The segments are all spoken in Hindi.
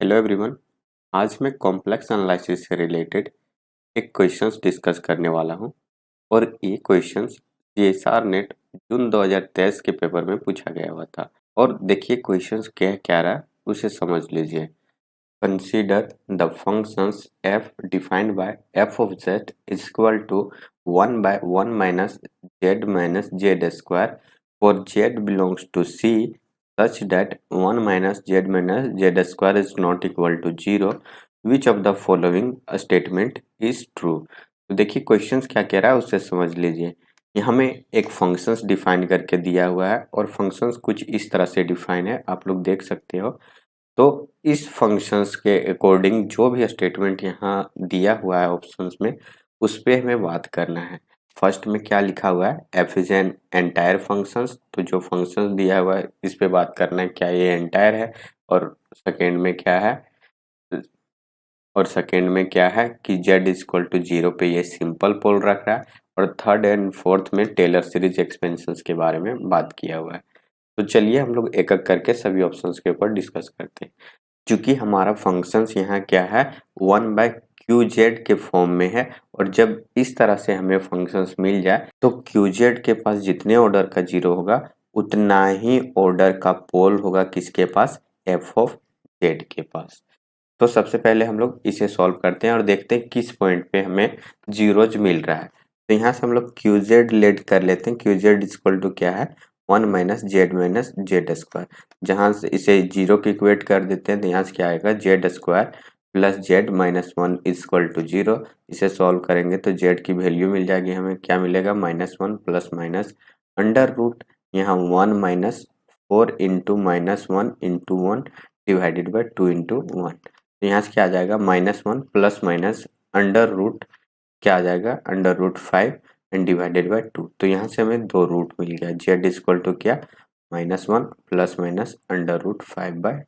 Hello everyone. आज मैं कॉम्प्लेक्स एनालिसिस से रिलेटेड एक क्वेश्चंस डिस्कस करने वाला हूं और ये क्वेश्चंस सीएसआर नेट जून 2023 के पेपर में पूछा गया हुआ था। और देखिए क्वेश्चंस क्या क्या रहा उसे समझ लीजिए। Consider the functions f defined by f of z is equal to 1 by 1 minus z square for z belongs to C such that 1 minus z square is not equal to 0. Which of the following statement is true? तो देखिए क्वेश्चंस क्या कह रहा है उससे समझ लीजिए। यहाँ में एक फंक्शंस डिफाइन करके दिया हुआ है और फंक्शंस कुछ इस तरह से डिफाइन है, आप लोग देख सकते हो। तो इस फंक्शंस के अकॉर्डिंग जो भी स्टेटमेंट यहाँ दिया हुआ है ऑप्शंस में, उस पे हमें बात करना है। फर्स्ट में क्या लिखा हुआ है, F is an entire functions. तो जो फंक्शंस दिया हुआ है इस पे बात करना है, क्या ये एंटायर है। और सेकेंड में क्या है, कि z इज इक्वल टू 0 पे ये सिंपल पोल रख रहा है। और थर्ड एंड फोर्थ में टेलर सीरीज एक्सपेंशंस के बारे में बात किया हुआ है। तो चलिए हम लोग एक एक करके सभी ऑप्शंस के ऊपर डिस्कस करते हैं। चूंकि हमारा फंक्शंस यहाँ क्या है, 1/qz के फॉर्म में है। और जब इस तरह से हमें फंक्शंस मिल जाए तो qz के पास जितने ऑर्डर का जीरो होगा उतना ही ऑर्डर का पोल होगा किसके पास, f ऑफ z के पास। तो सबसे पहले हम लोग इसे सॉल्व करते हैं और देखते हैं किस पॉइंट पे हमें जीरोज मिल रहा है। तो यहाँ से हम लोग qz लेट कर लेते हैं। qz इक्वल टू क्या है, 1 माइनस जेड स्क्वायर। जहाँ से इसे जीरो की इक्वेट कर देते हैं तो यहाँ से क्या आएगा, z square plus z minus 1 equal to 0। इसे सॉल्व करेंगे तो जेड की वैल्यू मिल जाएगी, हमें क्या मिलेगा, -1 प्लस माइनस अंडर रूट यहाँ 1 minus 4 into -1 into 1 divided by 2 into 1। तो यहाँ से क्या आ जाएगा, -1 प्लस माइनस अंडर रूट क्या आ जाएगा, under root 5 and divided by 2। तो यहाँ से हमें दो रूट मिल गया, जेड इक्वल टू क्या, -1 प्लस माइनस अंडर रूट 5/2।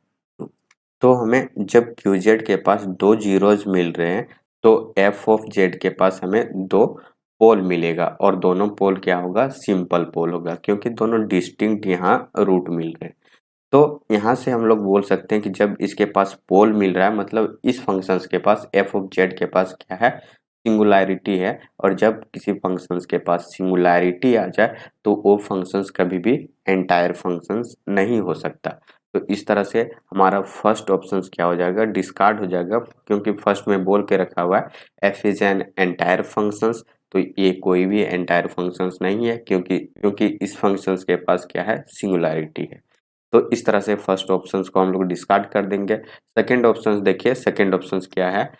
तो हमें जब qz के पास दो जीरोज मिल रहे हैं तो f ऑफ z के पास हमें दो पोल मिलेगा और दोनों पोल क्या होगा, सिंपल पोल होगा, क्योंकि दोनों डिस्टिंक्ट यहाँ रूट मिल रहे हैं। तो यहाँ से हम लोग बोल सकते हैं कि जब इसके पास पोल मिल रहा है मतलब इस फंक्शंस के पास f ऑफ z के पास क्या है, सिंगुलैरिटी है। और जब किसी फंक्शंस के पास सिंगुलैरिटी आ जाए तो वो फंक्शंस कभी भी एंटायर फंक्शंस नहीं हो सकता। तो इस तरह से हमारा फर्स्ट ऑप्शन क्या हो जाएगा, डिस्कार्ड हो जाएगा, क्योंकि फर्स्ट में बोल के रखा हुआ है f is an entire functions. तो ये कोई भी एंटायर फंक्शंस नहीं है, क्योंकि इस फंक्शंस के पास क्या है, सिंगुलैरिटी है। तो इस तरह से फर्स्ट ऑप्शंस को हम लोग डिस्कार्ड कर देंगे। सेकंड ऑप्शंस देखिए, सेकंड ऑप्शंस क्या है,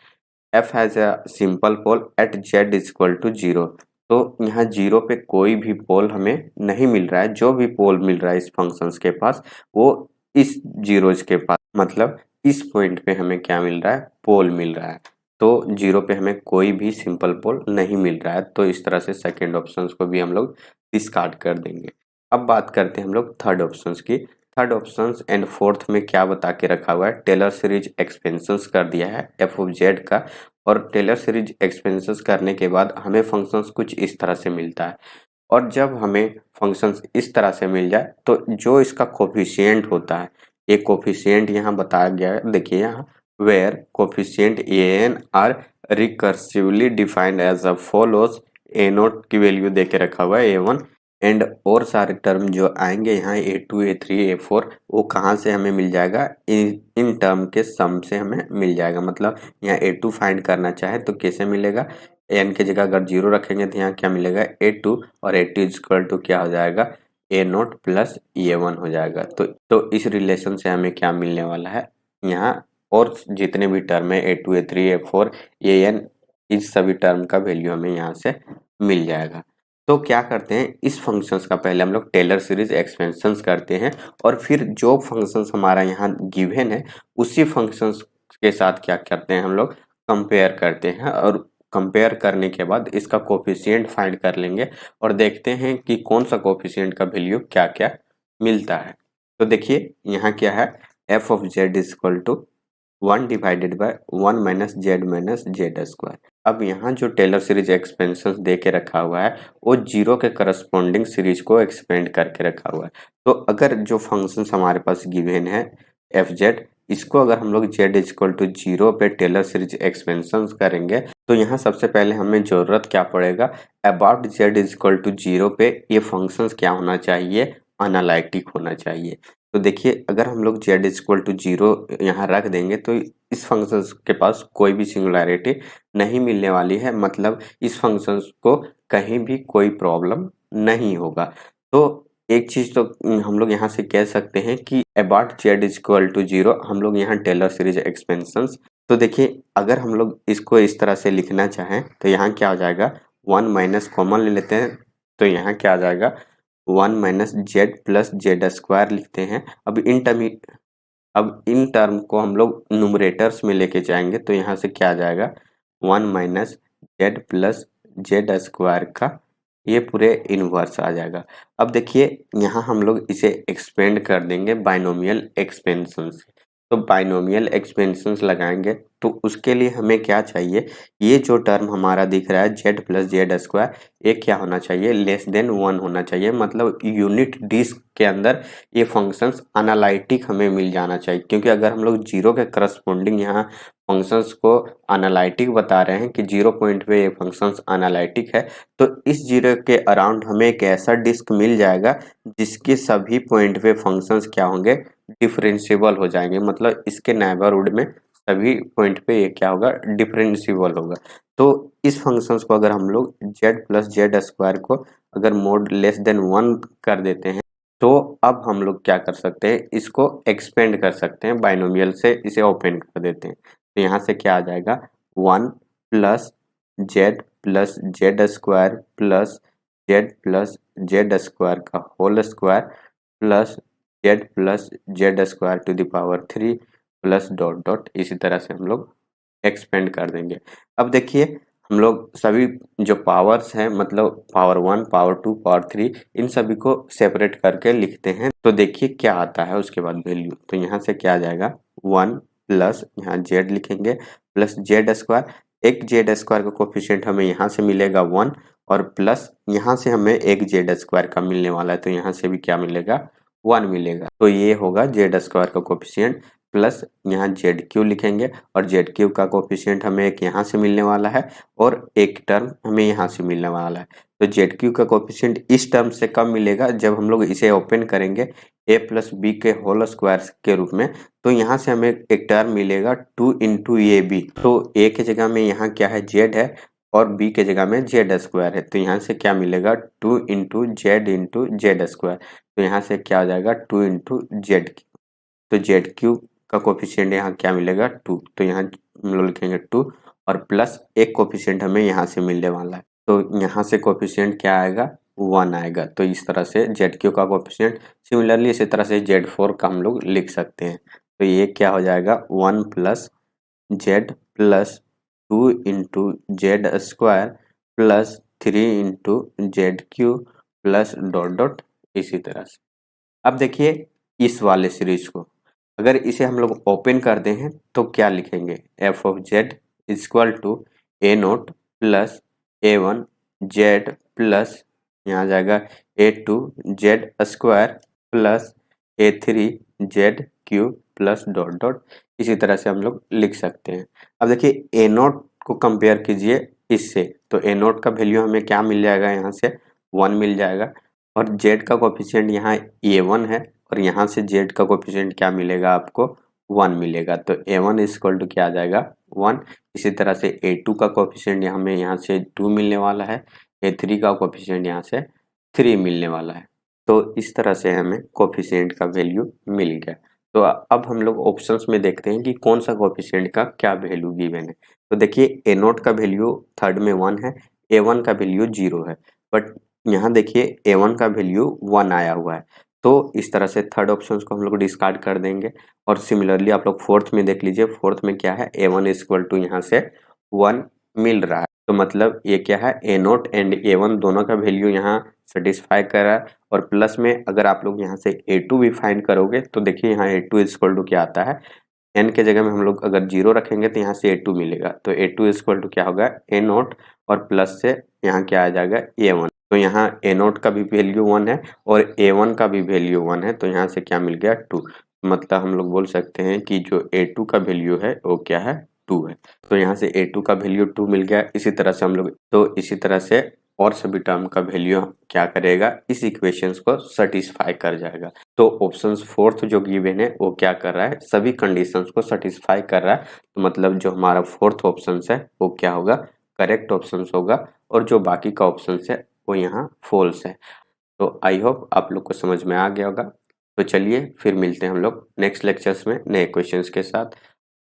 f has a simple pole at z equal to 0। तो यहाँ 0 पे कोई भी पोल हमें नहीं मिल रहा है। जो भी पोल मिल रहा है इस फंक्शंस के पास वो इस जीरोज के पास, मतलब इस पॉइंट पे हमें क्या मिल रहा है, पोल मिल रहा है। तो 0 पे हमें कोई भी सिंपल पोल नहीं मिल रहा है। तो इस तरह से सेकेंड ऑप्शंस को भी हम लोग डिस्कार्ड कर देंगे। अब बात करते हैं हम लोग थर्ड ऑप्शंस की। थर्ड ऑप्शंस एंड फोर्थ में क्या बता के रखा हुआ है, टेलर सीरीज एक्सपेंशंस कर दिया है f ऑफ z का। और टेलर सीरीज एक्सपेंशंस करने के बाद हमें फंक्शंस कुछ इस तरह से मिलता है। और जब हमें फंक्शंस इस तरह से मिल जाए तो जो इसका कोफिशिएंट होता है, ये कोफिशिएंट यहाँ बताया गया है, देखिए यहाँ, where coefficient an are recursively defined as a follows. a naught की वैल्यू दे के रखा हुआ है a1 एंड और सारे टर्म जो आएंगे यहाँ a2 a3 a4 वो कहाँ से हमें मिल जाएगा, इन टर्म के सम से हमें मिल जाएगा। मतलब यहाँ a2 फाइंड करना चाहे तो कैसे मिलेगा, n की जगह अगर 0 रखेंगे तो यहाँ क्या मिलेगा, a2 और a2 इक्वल टू क्या हो जाएगा, a नोट प्लस a1 हो जाएगा। तो इस रिलेशन से हमें क्या मिलने वाला है यहाँ, और जितने भी टर्म है a2 a3 a4 an, इस सभी टर्म का वैल्यू हमें यहाँ से मिल जाएगा। तो क्या करते हैं, इस फंक्शंस का पहले हम लोग टेलर सीरीज एक्सपेंशंस करते हैं और फिर जो फंक्शंस हमारा यहाँ गिवन है उसी फंक्शंस के साथ क्या करते हैं, हम लोग कंपेयर करते हैं। और कंपेयर करने के बाद इसका कोफिशिएंट फाइंड कर लेंगे और देखते हैं कि कौन सा कोफिशिएंट का वैल्यू क्या क्या मिलता है। तो देखिए यहाँ क्या है, f of z equal to 1 divided by 1 minus z square. अब यहाँ जो टेलर सीरीज एक्सपेंशंस दे के रखा हुआ है वो जीरो के करस्पॉन्डिंग सीरीज को एक्सपेंड करके रखा हुआ है। तो अगर जो फंक्शंस हमारे पास गिवन है एफ जेड, इसको अगर हम लोग z इक्वल टू 0 पे टेलर सीरीज एक्सपेंशन करेंगे तो यहाँ सबसे पहले हमें जरूरत क्या पड़ेगा, अबाउट z इक्वल टू 0 पे ये फंक्शंस क्या होना चाहिए, अनालिटिक होना चाहिए। तो देखिए अगर हम लोग z इक्वल टू 0 यहाँ रख देंगे तो इस फंक्शन के पास कोई भी सिंगुलैरिटी नहीं मिलने वाली है, मतलब इस फंक्शन को कहीं भी कोई प्रॉब्लम नहीं होगा। तो एक चीज तो हम लोग यहाँ से कह सकते हैं कि अबाउट z इक्वल टू 0 हम लोग यहाँ टेलर सीरीज एक्सपेंशंस। तो देखिए अगर हम लोग इसको इस तरह से लिखना चाहें तो यहाँ क्या हो जाएगा, 1 माइनस कॉमन ले लेते हैं तो यहाँ क्या आ जाएगा 1 minus Z plus z square लिखते हैं। अब इन टर्म को हम लोग न्यूमरेटर्स में लेके जाएंगे तो यहाँ से क्या आ जाएगा 1 minus Z plus z square का ये पूरे इनवर्स आ जाएगा। अब देखिए यहाँ हम लोग इसे एक्सपेंड कर देंगे बाइनोमियल एक्सपेंशन से। तो बाइनोमियल एक्सपेंशंस लगाएंगे तो उसके लिए हमें क्या चाहिए, ये जो टर्म हमारा दिख रहा है जेड प्लस जेड स्क्वायर, ये क्या होना चाहिए, लेस देन 1 होना चाहिए, मतलब यूनिट डिस्क के अंदर ये फंक्शंस अनालिटिक हमें मिल जाना चाहिए। क्योंकि अगर हम लोग जीरो के करस्पॉन्डिंग यहाँ फंक्शंस को अनालिटिक बता रहे हैं कि 0 पॉइंट पे ये फंक्शंस अनालिटिक है, तो इस जीरो के अराउंड हमें एक ऐसा डिस्क मिल जाएगा जिसके सभी पॉइंट पे फंक्शंस क्या होंगे, डिफरेंशिएबल हो जाएंगे, मतलब इसके नेबरहुड में सभी पॉइंट पे ये क्या होगा, डिफरेंशिएबल होगा। तो इस फंक्शंस को अगर हम लोग z प्लस जेड स्क्वायर को अगर मोड लेस देन 1 कर देते हैं तो अब हम लोग क्या कर सकते हैं, इसको एक्सपेंड कर सकते हैं बाइनोमियल से, इसे ओपन कर देते हैं। तो यहाँ से क्या आ जाएगा 1 plus z square plus z square का whole square plus z square to the power 3 plus dot dot, इसी तरह से हम लोग एक्सपेंड कर देंगे। अब देखिए हम लोग सभी जो पावर्स हैं, मतलब पावर 1 पावर 2 पावर 3, इन सभी को सेपरेट करके लिखते हैं तो देखिए क्या आता है उसके बाद वैल्यू। तो यहाँ से क्या आ जाएगा 1 प्लस यहाँ जेड लिखेंगे प्लस जेड स्क्वायर, एक जेड स्क्वायर का कोफिशिएंट हमें यहाँ से मिलेगा 1 और प्लस यहाँ से हमें एक जेड स्क्वायर का मिलने वाला है तो यहाँ से भी क्या मिलेगा 1 मिलेगा। तो ये होगा जेड स्क्वायर का कोफिशिएंट प्लस यहाँ जेड क्यू लिखेंगे और जेड क्यू का कोफिशिएंट हमें एक यहाँ से मिलने वाला है और एक टर्म हमें यहाँ से मिलने वाला है। तो जेड क्यू का कोफिशिएंट इस टर्म से कब मिलेगा, जब हम लोग इसे ओपन करेंगे a प्लस बी के होल स्क्वायर के रूप में। तो यहाँ से हमें एक टर्म मिलेगा 2 इंटू ए बी। तो a के जगह में यहाँ क्या है z है और b के जगह में जेड स्क्वायर है, तो यहाँ से क्या मिलेगा 2 इंटू जेड स्क्वायर। तो यहाँ से क्या आ जाएगा 2 इंटू जेड क्यू। तो जेड क्यू का कोफिशिएंट यहाँ क्या मिलेगा 2, तो यहाँ हम लोग लिखेंगे 2 और प्लस एक कोफिशिएंट हमें यहाँ से मिलने वाला है तो यहाँ से कोफिशिएंट क्या आएगा 1 आएगा। तो इस तरह से जेड क्यू का कोफिशिएंट, सिमिलरली इसी तरह से जेड 4 का हम लोग लिख सकते हैं। तो ये क्या हो जाएगा 1 plus Z plus 2 into Z square plus 3 into Z cube plus dot dot, इसी तरह से। अब देखिए इस वाले सीरीज को अगर इसे हम लोग ओपन करते हैं तो क्या लिखेंगे, f of z equal to a not plus a one z plus यहाँ जाएगा a two z square plus a three z cube plus dot dot, इसी तरह से हम लोग लिख सकते हैं। अब देखिए ए नोट को कंपेयर कीजिए इससे, तो ए नोट का वैल्यू हमें क्या मिल जाएगा, यहाँ से 1 मिल जाएगा और जेड का कोफिशिएंट यहाँ a1 है और यहाँ से जेड का कोफिशिएंट क्या मिलेगा आपको 1 मिलेगा। तो a1 इक्वल टू क्या आ जाएगा 1। इसी तरह से a2 का कोफिशिएंट हमें यहाँ से 2 मिलने वाला है, a3 का कोफिशिएंट यहाँ से 3 मिलने वाला है। तो इस तरह से हमें कोफिशिएंट का वैल्यू मिल गया। तो अब हम लोग ऑप्शंस में देखते हैं कि कौन सा कोफिशिएंट का क्या वैल्यू गिवन है। तो देखिए ए नोट का वैल्यू थर्ड में 1 है, a1 का वैल्यू 0 है, बट यहाँ देखिए a1 का वैल्यू 1 आया हुआ है। तो इस तरह से थर्ड ऑप्शन को हम लोग डिस्कार्ड कर देंगे और सिमिलरली आप लोग फोर्थ में देख लीजिए, फोर्थ में क्या है a1 इक्वल टू यहाँ से 1 मिल रहा है। तो मतलब ये क्या है ए नोट एंड a1 दोनों का वैल्यू यहाँ सेटिस्फाई कर रहा है और प्लस में अगर आप लोग यहाँ से a2 भी फाइंड करोगे तो देखिए यहाँ a2 इक्वल टू क्या आता है, n के जगह में हम लोग अगर 0 रखेंगे तो यहाँ से a2 मिलेगा। तो a2 इक्वल टू क्या होगा ए नोट और प्लस से यहाँ क्या आ जाएगा a1। तो यहाँ ए नोट का भी वैल्यू 1 है और a1 का भी वैल्यू 1 है, तो यहाँ से क्या मिल गया 2। मतलब हम लोग बोल सकते हैं कि जो A2 का वैल्यू है वो क्या है, 2 है। तो यहाँ से A2 का वैल्यू 2 मिल गया। इसी तरह से हम लोग इसी तरह से और सभी टर्म का वैल्यू क्या करेगा, इस इक्वेशंस को सेटिस्फाई कर जाएगा। तो ऑप्शन फोर्थ जो गिवन है वो क्या कर रहा है, सभी कंडीशंस को सेटिस्फाई कर रहा है। तो मतलब जो हमारा फोर्थ ऑप्शन है वो क्या होगा, करेक्ट ऑप्शन होगा, और जो बाकी का ऑप्शन है वो यहाँ फॉल्स है। तो आई होप आप लोग को समझ में आ गया होगा। तो चलिए फिर मिलते हैं हम लोग नेक्स्ट लेक्चर्स में नए क्वेश्चंस के साथ।